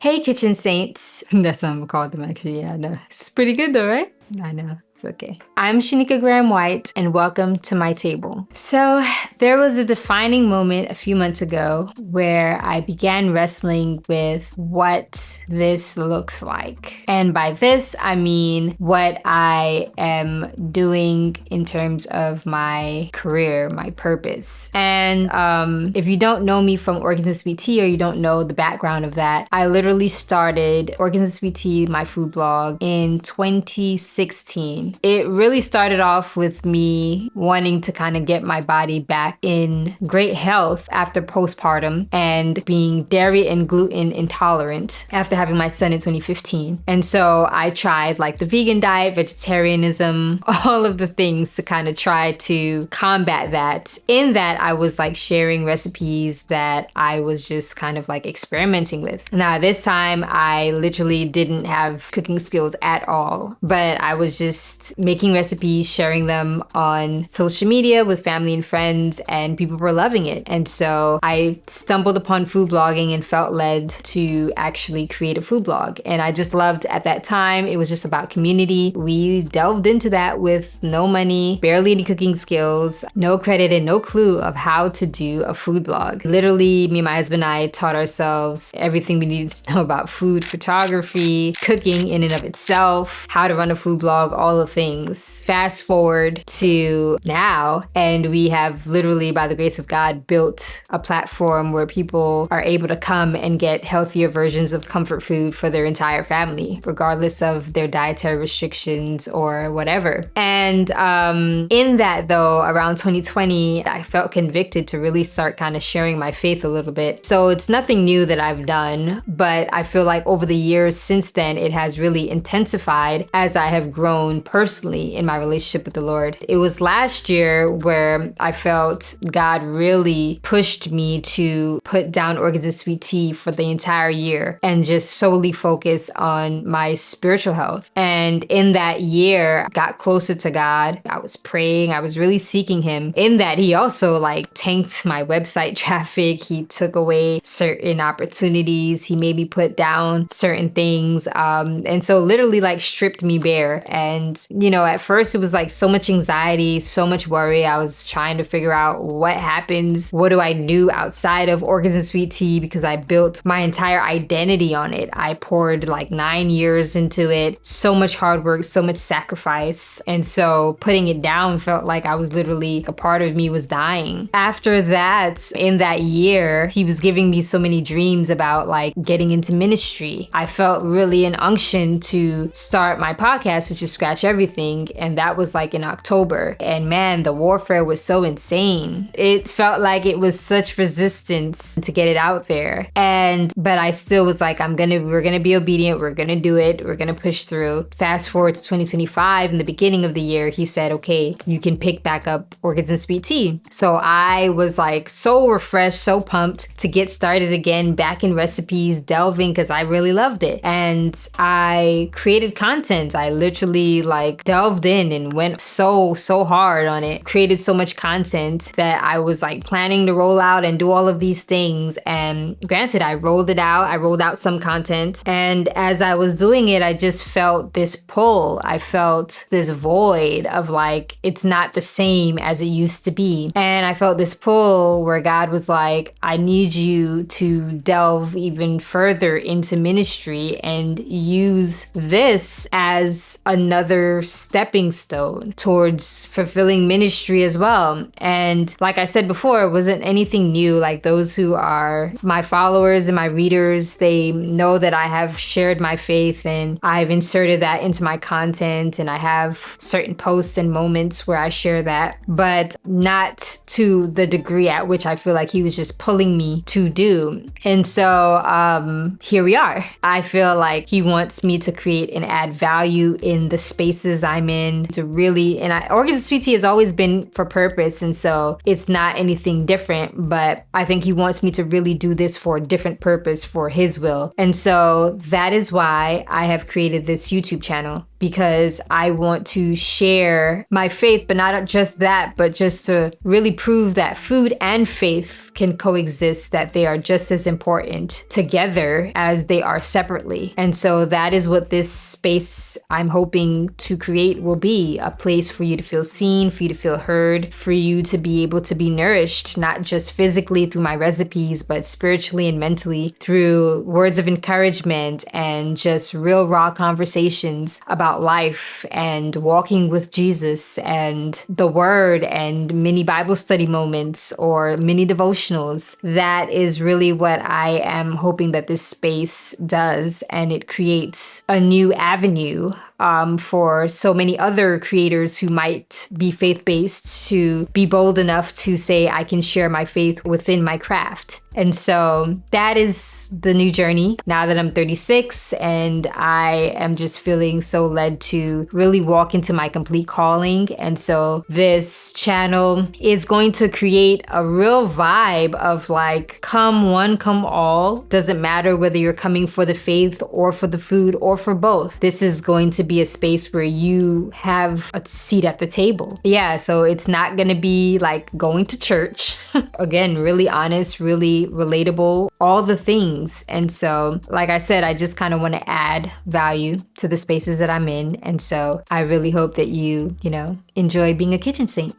Hey, Kitchen Saints. That's what I'm gonna call them, actually. Yeah, I know. It's pretty good though, right? I know. It's okay. I'm Shanika Graham-White, and welcome to my table. So there was a defining moment a few months ago where I began wrestling with what this looks like. And by this, I mean what I am doing in terms of my career, my purpose. And if you don't know me from Organs and Sweet Tea, or you don't know the background of that, I literally started Organs and Sweet Tea, my food blog, in 2016. It really started off with me wanting to kind of get my body back in great health after postpartum and being dairy and gluten intolerant after having my son in 2015. And so I tried like the vegan diet, vegetarianism, all of the things to kind of try to combat that. In that, I was like sharing recipes that I was just kind of like experimenting with. Now, this time I literally didn't have cooking skills at all, but I was just making recipes, sharing them on social media with family and friends, and people were loving it. And so I stumbled upon food blogging and felt led to actually create a food blog. And I just loved at that time, it was just about community. We delved into that with no money, barely any cooking skills, no credit and no clue of how to do a food blog. Literally, me and my husband and I taught ourselves everything we needed to know about food, photography, cooking in and of itself, how to run a food blog, all the things. Fast forward to now, and we have literally, by the grace of God, built a platform where people are able to come and get healthier versions of comfort food for their entire family, regardless of their dietary restrictions or whatever. And in that though, around 2020, I felt convicted to really start kind of sharing my faith a little bit. So it's nothing new that I've done, but I feel like over the years since then, it has really intensified as I have grown personally in my relationship with the Lord. It was last year where I felt God really pushed me to put down Organs and Sweet Tea for the entire year and just solely focus on my spiritual health. And in that year, I got closer to God. I was praying. I was really seeking Him. In that, He also like tanked my website traffic. He took away certain opportunities. He made me put down certain things. And so literally like stripped me bare. And, you know, at first it was like so much anxiety, so much worry. I was trying to figure out what happens. What do I do outside of Organs and Sweet Tea? Because I built my entire identity on it. I poured like 9 years into it, so much hard work, so much sacrifice. And so putting it down felt like I was literally, a part of me was dying. After that, in that year, He was giving me so many dreams about like getting into ministry. I felt really an unction to start my podcast, which is Scratch Everything. And that was like in October. And man, the warfare was so insane. It felt like it was such resistance to get it out there. But I still was like, we're gonna be obedient. We're gonna do it. We're gonna push through. Fast forward to 2025, in the beginning of the year, He said, okay, you can pick back up Organs and Sweet Tea. So I was like so refreshed, so pumped to get started again, back in recipes, delving, because I really loved it. And I created content. I literally like delved in and went so hard on it, created so much content that I was like planning to roll out and do all of these things. And granted, I rolled out some content. And as I was doing it, I just felt this pull. I felt this void of like, it's not the same as it used to be. And I felt this pull where God was like, I need you to delve even further into ministry and use this as another stepping stone towards fulfilling ministry as well. And like I said before, it wasn't anything new. Like those who are my followers and my readers, they know that I have shared my faith and I've inserted that into my content, and I have certain posts and moments where I share that, but not to the degree at which I feel like He was just pulling me to do. And so here we are. I feel like He wants me to create and add value in the spaces I'm in, to really, Organs and Sweet Tea has always been for purpose, and so it's not anything different, but I think He wants me to really do this for a different purpose, for His will. And so that is why I have created this YouTube channel, because I want to share my faith, but not just that, but just to really prove that food and faith can coexist, that they are just as important together as they are separately. And so that is what this space I'm hoping to create will be, a place for you to feel seen, for you to feel heard, for you to be able to be nourished, not just physically through my recipes, but spiritually and mentally through words of encouragement and just real raw conversations about life and walking with Jesus and the word and mini Bible study moments or mini devotionals. That is really what I am hoping that this space does. And it creates a new avenue for so many other creators who might be faith-based to be bold enough to say, I can share my faith within my craft. And so that is the new journey now that I'm 36, and I am just feeling so led to really walk into my complete calling. And so this channel is going to create a real vibe of like, come one, come all. Doesn't matter whether you're coming for the faith or for the food or for both. This is going to be a space where you have a seat at the table. Yeah, so it's not going to be like going to church. Again, really honest, really relatable, all the things. And so, like I said, I just kind of want to add value to the spaces that I'm in. And so I really hope that you enjoy being a kitchen saint.